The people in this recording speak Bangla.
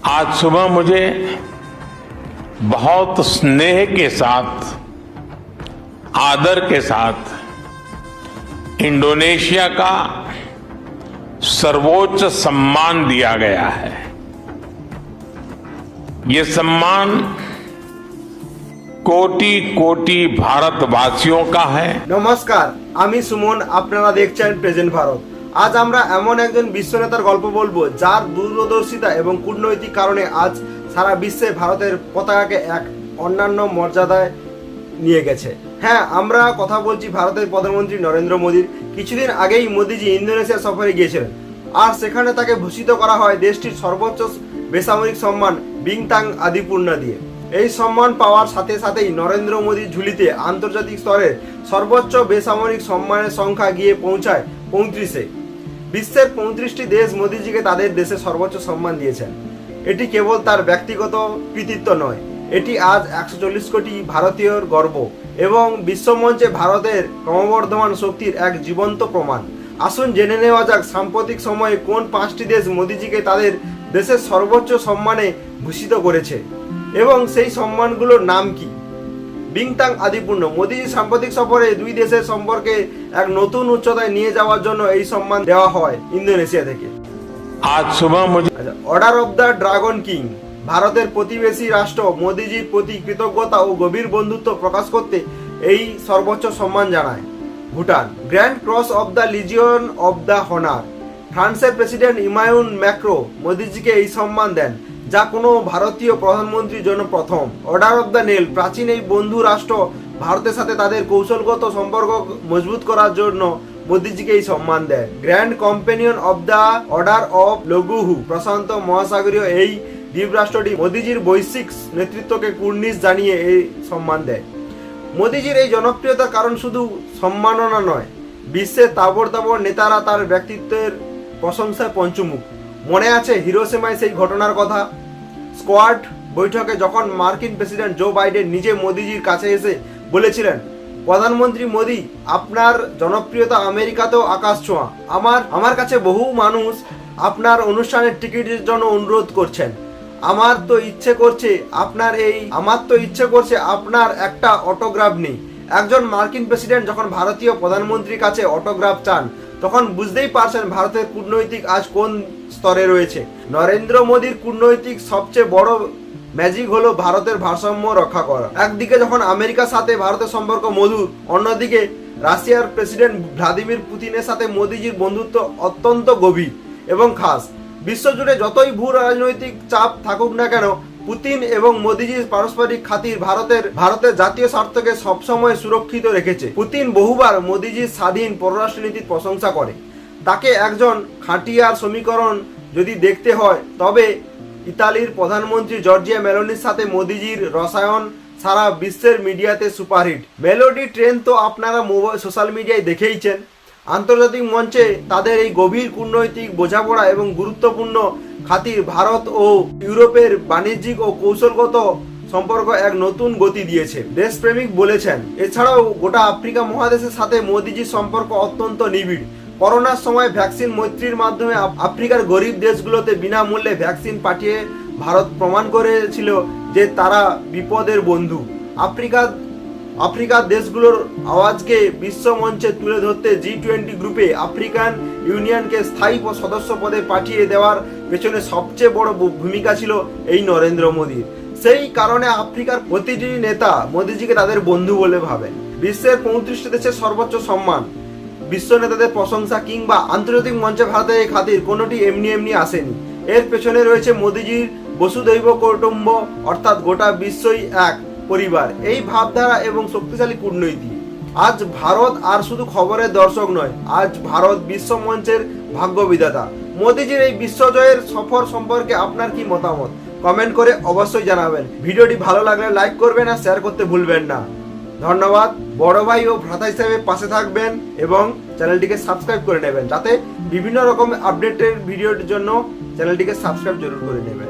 आज सुबह मुझे बहुत स्नेह के साथ, आदर के साथ इंडोनेशिया का सर्वोच्च सम्मान दिया गया है। ये सम्मान कोटि कोटि भारतवासियों का है। नमस्कार, आमी सुमन, आपनारा देखছেন প্রেজেন্ট ভারত। আজ আমরা এমন একজন বিশ্ব নেতার গল্প বলবো যার দূরদর্শিতা এবং কূটনৈতিক কারণে আজ সারা বিশ্বে ভারতের পতাকাকে এক অন্যান্য মর্যাদায় নিয়ে গেছে। হ্যাঁ, আমরা কথা বলছি ভারতের প্রধানমন্ত্রী নরেন্দ্র মোদীর। কিছুদিন আগেই মোদীজি ইন্দোনেশিয়া সফরে গিয়েছিলেন, আর সেখানে তাকে ভূষিত করা হয় দেশটির সর্বোচ্চ বেসামরিক সম্মান বিংতাং আদিপূর্ণা দিয়ে। এই সম্মান পাওয়ার সাথে সাথেই নরেন্দ্র মোদীর ঝুলিতে আন্তর্জাতিক স্তরের সর্বোচ্চ বেসামরিক সম্মানের সংখ্যা গিয়ে পৌঁছায় 35-এ। বিশ্বের 35টি দেশ মোদীজিকে তাদের দেশে সর্বোচ্চ সম্মান দিয়েছেন। এটি কেবল তার ব্যক্তিগত কৃতিত্ব নয়, এটি আজ 140 কোটি ভারতীয়র গর্ব এবং বিশ্বমঞ্চে ভারতের ক্রমবর্ধমান শক্তির এক জীবন্ত প্রমাণ। আসুন জেনে নেওয়া যাক সাম্প্রতিক সময়ে কোন 5টি দেশ মোদীজিকে তাদের দেশের সর্বোচ্চ সম্মানে ভূষিত করেছে এবং সেই সম্মানগুলোর নাম কি। বিংতাং আদিপূর্ণ। মোদীজি সাম্প্রতিক সফরে দুই দেশের সম্পর্কে এক নতুন উচ্চতায় নিয়ে যাওয়ার জন্য এই সম্মান দেওয়া হয় ইন্দোনেশিয়া থেকে। আজ সুবহ মুঝে order of the dragon king. ভারতের প্রতিবেশী রাষ্ট্র মোদীজির প্রতি কৃতজ্ঞতা ও গভীর বন্ধুত্ব প্রকাশ করতে এই সর্বোচ্চ সম্মান জানায়। Bhutan. Grand cross of the legion of the honours. ফ্রান্সের প্রেসিডেন্ট ইমানুয়েল ম্যাক্রো মোদীজিকে এই সম্মান দেন, যা কোনো ভারতীয় প্রধানমন্ত্রীর জন্য প্রথম। Order of the nail. প্রাচীন এই বন্ধু রাষ্ট্র ভারতের সাথে তাদের কৌশলগত সম্পর্ক মজবুত করার জন্য মোদীজিকে এই সম্মান দেয়। Grand companion of the order of Logohu. প্রশান্ত মহাসাগরীয় এই দ্বীপরাষ্ট্রটি মোদীজির বৈশ্বিক নেতৃত্বকে কুর্নিশ জানিয়ে এই সম্মান দেয়। মোদীজির এই জনপ্রিয়তার কারণ শুধু সম্মাননা নয়, বিশ্বের তাবড় তাবড় নেতারা তার ব্যক্তিত্বের প্রশংসায় পঞ্চমুখ। মনে আছে হিরোশিমায় সেই ঘটনার কথা? স্কোয়াড বৈঠকে যখন মার্কিন প্রেসিডেন্ট জো বাইডেন নিজে মোদীজির কাছে এসে বলেছিলেন, প্রধানমন্ত্রী মোদী, আপনার জনপ্রিয়তা আমেরিকাতেও আকাশ ছোঁয়া। আমার কাছে বহু মানুষ আপনার অনুষ্ঠানের টিকিটের জন্য অনুরোধ করছেন। আমার তো ইচ্ছে করছে আপনার একটা অটোগ্রাফ নেই। একজন মার্কিন প্রেসিডেন্ট যখন ভারতীয় প্রধানমন্ত্রীর কাছে অটোগ্রাফ চান, তখন বুঝতেই পারছেন ভারতের কূটনৈতিক আজ কোন স্তরে রয়েছে। নরেন্দ্র মোদীর কূটনৈতিক সবচেয়ে বড় ম্যাজিক হলো ভারতের ভারসাম্য রক্ষা করা। একদিকে যখন আমেরিকার সাথে ভারতের সম্পর্ক মধুর, অন্যদিকে রাশিয়ার প্রেসিডেন্ট ভ্লাদিমির পুতিনের সাথে মোদীজির বন্ধুত্ব অত্যন্ত গভীর এবং খাস। বিশ্বজুড়ে যতই ভূ রাজনৈতিক চাপ থাকুক না কেন, পুতিন এবং মোদীজির পারস্পরিক খাতির ভারতের জাতীয় স্বার্থকে সবসময় সুরক্ষিত রেখেছে। পুতিন বহুবার মোদীজির স্বাধীন পররাষ্ট্রনীতির প্রশংসা করে। তাকে একজন খাঁটিয়ার সমীকরণ যদি দেখতে হয়, তবে ইতালির প্রধানমন্ত্রী জর্জিয়া মেলোনির সাথে মোদীজির রসায়ন সারা বিশ্বের মিডিয়াতে সুপারহিট। মেলোডি ট্রেন তো আপনারা সোশ্যাল মিডিয়ায় দেখেইছেন। আন্তর্জাতিক মঞ্চে তাদের এই গভীর কূটনৈতিক বোঝাপড়া এবং গুরুত্বপূর্ণ খাতির ভারত ও ইউরোপের বাণিজ্যিক ও কৌশলগত সম্পর্ক এক নতুন গতি দিয়েছে, দেশপ্রেমিক বলেছেন। এছাড়াও গোটা আফ্রিকা মহাদেশের সাথে মোদীজির সম্পর্ক অত্যন্ত নিবিড়। করোনার সময় ভ্যাকসিন মৈত্রীর মাধ্যমে আফ্রিকার গরিব দেশগুলোতে বিনামূল্যে ভ্যাকসিন পাঠিয়ে ভারত প্রমাণ করেছিল যে তারা বিপদের বন্ধু। আফ্রিকার দেশগুলোর আওয়াজকে বিশ্ব মঞ্চে তুলে ধরতে G20 গ্রুপে আফ্রিকান ইউনিয়নকে স্থায়ী সদস্য পদে পাঠিয়ে দেওয়ার পেছনে সবচেয়ে বড় ভূমিকা ছিল এই নরেন্দ্র মোদীর। সেই কারণে আফ্রিকার প্রতিটি নেতা মোদীজিকে তাদের বন্ধু বলে ভাবেন। বিশ্বের 35টি দেশের সর্বোচ্চ সম্মান, বিশ্ব নেতাদের প্রশংসা কিংবা আন্তর্জাতিক মঞ্চে ভারতের এই খাতির কোনোটি এমনি আসেনি। এর পেছনে রয়েছে মোদীজির বসুধৈব কুটুম্ব, অর্থাৎ গোটা বিশ্বই এক পরিবার, এই ভাবধারা এবং শক্তিশালী কূটনীতি। আজ ভারত আর শুধু খবরের দর্শক নয়, আজ ভারত বিশ্ব মঞ্চের ভাগ্য বিধাতা। মোদীজির এই বিশ্বজয়ের সফর সম্পর্কে আপনার কি মতামত? কমেন্ট করে অবশ্যই জানাবেন। ভিডিওটি ভালো লাগলে লাইক করবেন আর শেয়ার করতে ভুলবেন না। ধন্যবাদ। বড় ভাই ও ভ্রাতা হিসেবে পাশে থাকবেন এবং চ্যানেলটিকে সাবস্ক্রাইব করে নেবেন, যাতে বিভিন্ন রকম আপডেটের ভিডিওর জন্য চ্যানেলটিকে সাবস্ক্রাইব জরুর করে নেবেন।